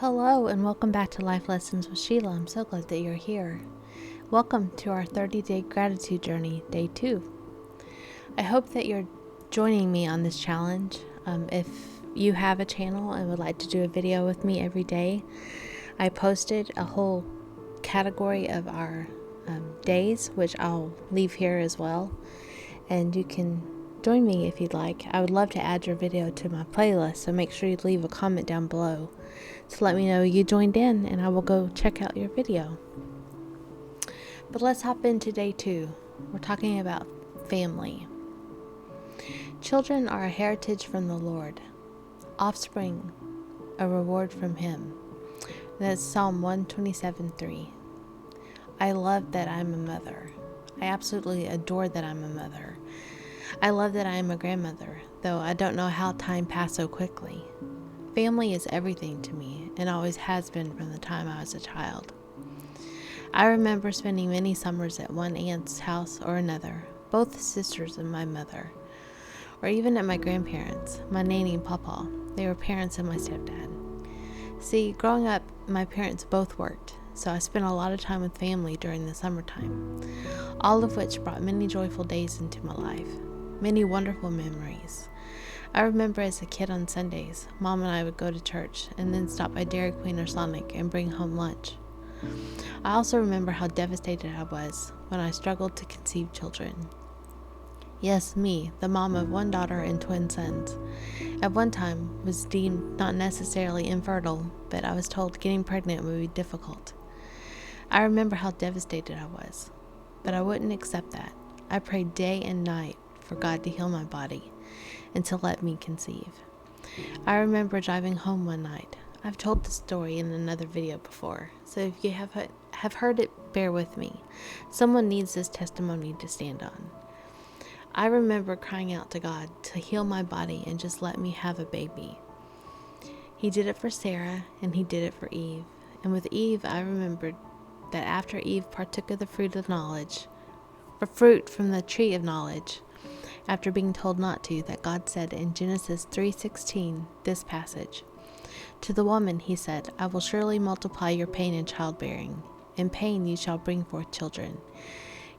Hello and welcome back to Life Lessons with Sheila. I'm so glad that you're here. Welcome to our 30-day gratitude journey, day 2. I hope that you're joining me on this challenge. If you have a channel and would like to do a video with me every day, I posted a whole category of our days, which I'll leave here as well. And you can join me if you'd like. I would love to add your video to my playlist, so make sure you leave a comment down below to let me know you joined in, and I will go check out your video. But let's hop into day 2. We're talking about family. Children are a heritage from the Lord, offspring a reward from Him. That's Psalm 127:3. I love that I'm a mother. I absolutely adore that I'm a mother. I love that I am a grandmother, though I don't know how time passed so quickly. Family is everything to me, and always has been from the time I was a child. I remember spending many summers at one aunt's house or another, both sisters of my mother, or even at my grandparents', my nanny and pawpaw. They were parents of my stepdad. See, growing up, my parents both worked, so I spent a lot of time with family during the summertime, all of which brought many joyful days into my life, many wonderful memories. I remember as a kid on Sundays, Mom and I would go to church and then stop by Dairy Queen or Sonic and bring home lunch. I also remember how devastated I was when I struggled to conceive children. Yes, me, the mom of one daughter and twin sons, at one time was deemed not necessarily infertile, but I was told getting pregnant would be difficult. I remember how devastated I was, but I wouldn't accept that. I prayed day and night for God to heal my body and to let me conceive. I remember driving home one night. I've told this story in another video before, so if you have heard it, bear with me. Someone needs this testimony to stand on. I remember crying out to God to heal my body and just let me have a baby. He did it for Sarah, and He did it for Eve. And with Eve, I remembered that after Eve partook of the fruit from the tree of knowledge, after being told not to, that God said in Genesis 3:16, this passage, "To the woman He said, I will surely multiply your pain in childbearing. In pain you shall bring forth children.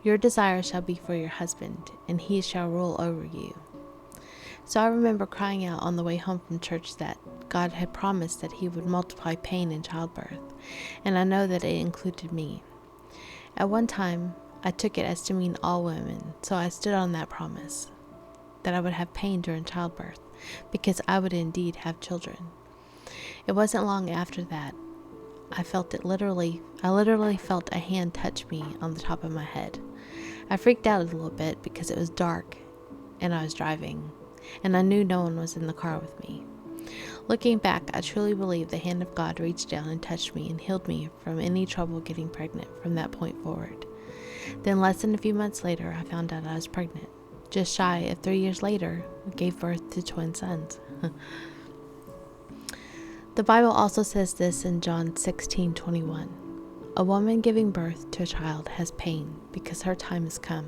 Your desire shall be for your husband, and he shall rule over you." So I remember crying out on the way home from church that God had promised that He would multiply pain in childbirth, and I know that it included me. At one time, I took it as to mean all women, so I stood on that promise, that I would have pain during childbirth, because I would indeed have children. It wasn't long after that, I literally felt a hand touch me on the top of my head. I freaked out a little bit because it was dark, and I was driving, and I knew no one was in the car with me. Looking back, I truly believe the hand of God reached down and touched me and healed me from any trouble getting pregnant from that point forward. Then less than a few months later, I found out I was pregnant. Just shy of 3 years later, we gave birth to twin sons. The Bible also says this in John 16:21. A woman giving birth to a child has pain because her time has come.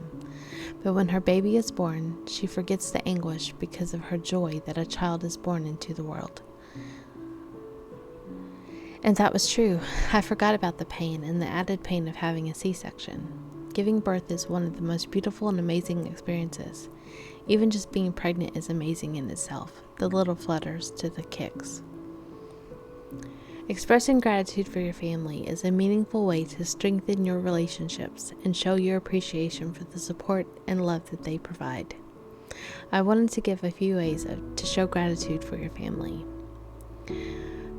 But when her baby is born, she forgets the anguish because of her joy that a child is born into the world. And that was true. I forgot about the pain and the added pain of having a C-section. Giving birth is one of the most beautiful and amazing experiences. Even just being pregnant is amazing in itself, the little flutters to the kicks. Expressing gratitude for your family is a meaningful way to strengthen your relationships and show your appreciation for the support and love that they provide. I wanted to give a few ways to show gratitude for your family.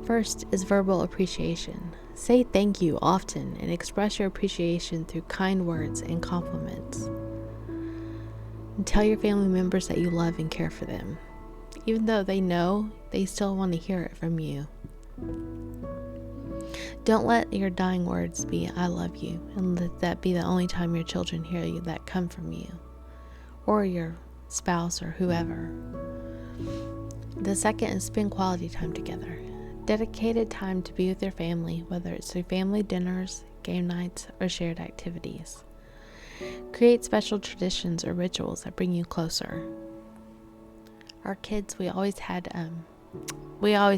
First is verbal appreciation. Say thank you often and express your appreciation through kind words and compliments. And tell your family members that you love and care for them. Even though they know, they still want to hear it from you. Don't let your dying words be "I love you," and let that be the only time your children hear you that come from you, or your spouse or whoever. The second is spend quality time together. Dedicated time to be with your family, whether it's through family dinners, game nights, or shared activities. Create special traditions or rituals that bring you closer. Our kids, we always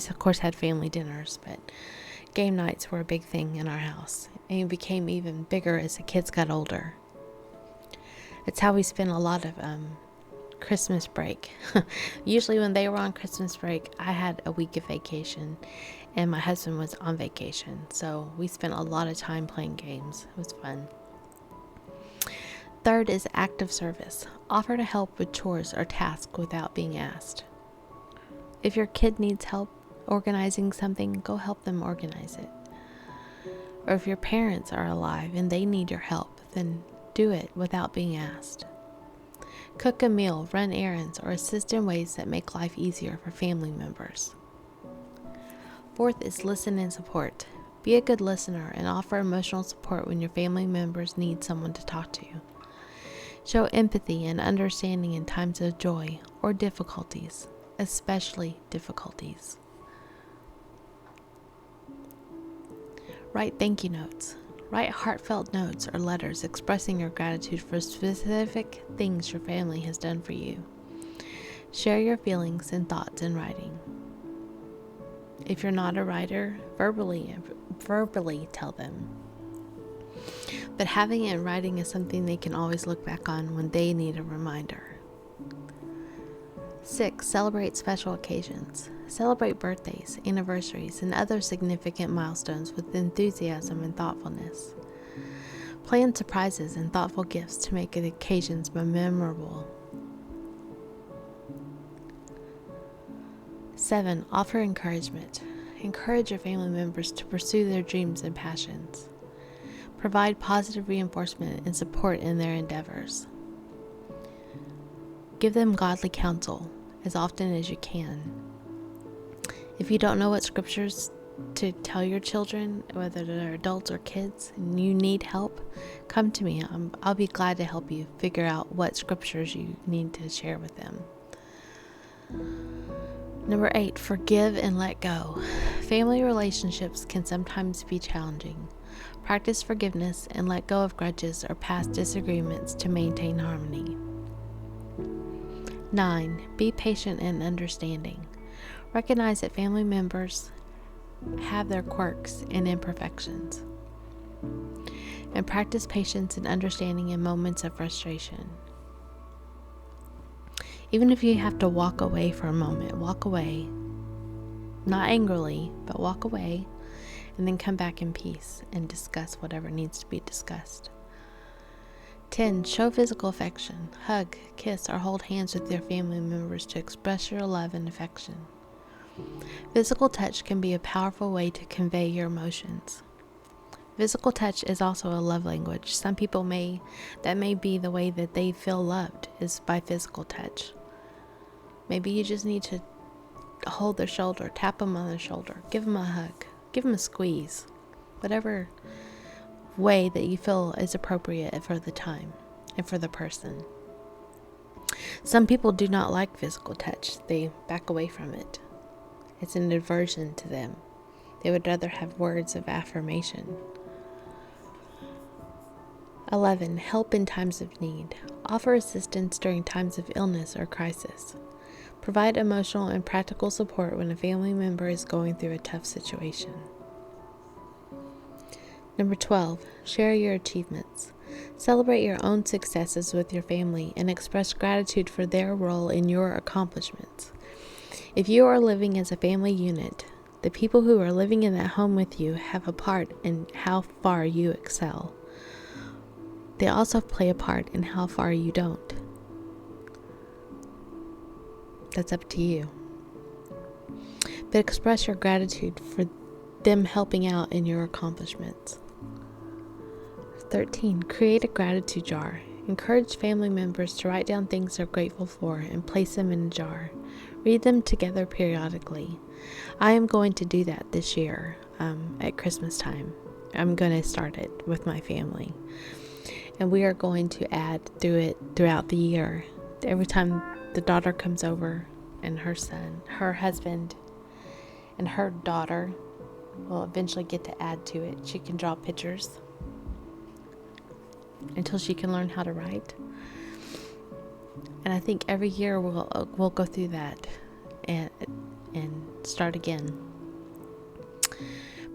of course had family dinners, but Game nights were a big thing in our house, and it became even bigger as the kids got older. It's how we spent a lot of Christmas break. Usually when they were on Christmas break, I had a week of vacation, and my husband was on vacation. So we spent a lot of time playing games. It was fun. Third is active service. Offer to help with chores or tasks without being asked. If your kid needs help organizing something, go help them organize it. Or if your parents are alive and they need your help, then do it without being asked. Cook a meal, run errands, or assist in ways that make life easier for family members. Fourth is listen and support. Be a good listener and offer emotional support when your family members need someone to talk to. Show empathy and understanding in times of joy or difficulties, especially difficulties. Write thank you notes. Write heartfelt notes or letters expressing your gratitude for specific things your family has done for you. Share your feelings and thoughts in writing. If you're not a writer, verbally tell them. But having it in writing is something they can always look back on when they need a reminder. 6. Celebrate special occasions. Celebrate birthdays, anniversaries, and other significant milestones with enthusiasm and thoughtfulness. Plan surprises and thoughtful gifts to make the occasions memorable. 7. Offer encouragement. Encourage your family members to pursue their dreams and passions. Provide positive reinforcement and support in their endeavors. Give them godly counsel as often as you can. If you don't know what scriptures to tell your children, whether they're adults or kids, and you need help, come to me. I'll be glad to help you figure out what scriptures you need to share with them. Number 8, forgive and let go. Family relationships can sometimes be challenging. Practice forgiveness and let go of grudges or past disagreements to maintain harmony. 9. Be patient and understanding. Recognize that family members have their quirks and imperfections. And practice patience and understanding in moments of frustration. Even if you have to walk away for a moment, walk away. Not angrily, but walk away, and then come back in peace and discuss whatever needs to be discussed. 10. Show physical affection. Hug, kiss, or hold hands with your family members to express your love and affection. Physical touch can be a powerful way to convey your emotions. Physical touch is also a love language. Some people that may be the way that they feel loved is by physical touch. Maybe you just need to hold their shoulder, tap them on their shoulder, give them a hug, give them a squeeze, whatever way that you feel is appropriate for the time and for the person. Some people do not like physical touch. They back away from it. It's an aversion to them. They would rather have words of affirmation. 11. Help in times of need. Offer assistance during times of illness or crisis. Provide emotional and practical support when a family member is going through a tough situation. Number 12. Share your achievements. Celebrate your own successes with your family and express gratitude for their role in your accomplishments. If you are living as a family unit, the people who are living in that home with you have a part in how far you excel. They also play a part in how far you don't. That's up to you. But express your gratitude for them helping out in your accomplishments. 13. Create a gratitude jar. Encourage family members to write down things they're grateful for and place them in a jar. Read them together periodically. I am going to do that this year at Christmas time. I'm going to start it with my family. And we are going to add to it throughout the year. Every time the daughter comes over and her son, her husband, and her daughter will eventually get to add to it. She can draw pictures until she can learn how to write. And I think every year we'll go through that and start again.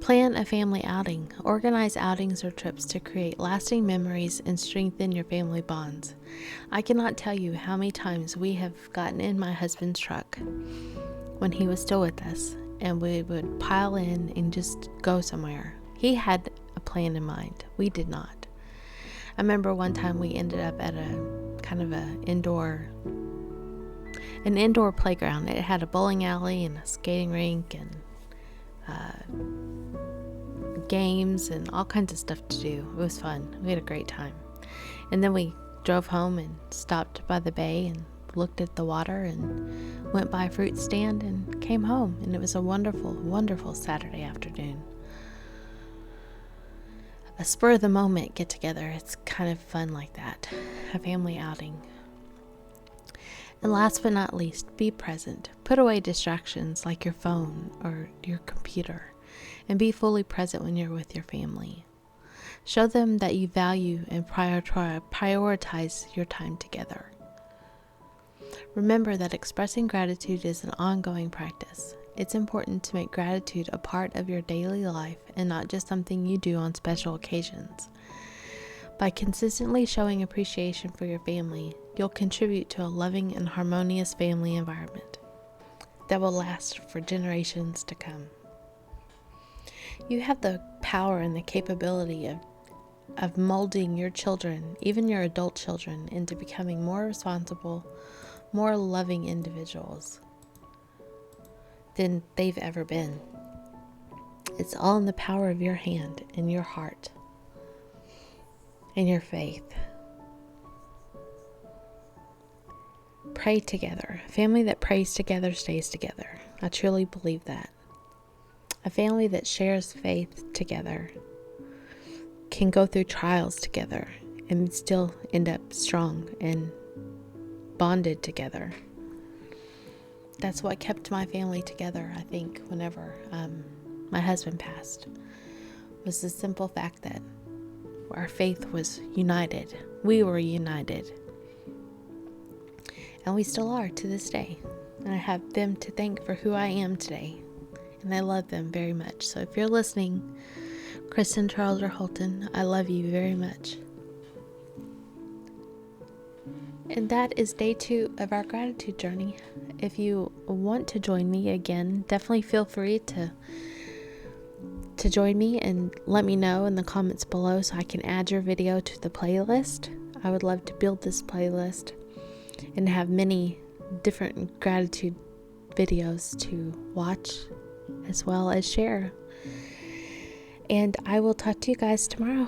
Plan a family outing. Organize outings or trips to create lasting memories and strengthen your family bonds. I cannot tell you how many times we have gotten in my husband's truck when he was still with us, and we would pile in and just go somewhere. He had a plan in mind. We did not. I remember one time we ended up at a kind of an indoor playground. It had a bowling alley and a skating rink and games and all kinds of stuff to do. It was fun. We had a great time. And then we drove home and stopped by the bay and looked at the water and went by a fruit stand and came home. And it was a wonderful, wonderful Saturday afternoon. A spur of the moment get together. It's kind of fun like that. A family outing. And last but not least, be present. Put away distractions like your phone or your computer and be fully present when you're with your family. Show them that you value and prioritize your time together. Remember that expressing gratitude is an ongoing practice. It's important to make gratitude a part of your daily life and not just something you do on special occasions. By consistently showing appreciation for your family, you'll contribute to a loving and harmonious family environment that will last for generations to come. You have the power and the capability of molding your children, even your adult children, into becoming more responsible, more loving individuals than they've ever been. It's all in the power of your hand and your heart and your faith. Pray together. A family that prays together stays together. I truly believe that. A family that shares faith together can go through trials together and still end up strong and bonded together. That's what kept my family together, I think, whenever my husband passed, was the simple fact that our faith was united. We were united. And we still are to this day. And I have them to thank for who I am today. And I love them very much. So if you're listening, Kristen, Charles, or Holton, I love you very much. And that is day 2 of our gratitude journey. If you want to join me again, definitely feel free to join me and let me know in the comments below so I can add your video to the playlist. I would love to build this playlist and have many different gratitude videos to watch as well as share. And I will talk to you guys tomorrow.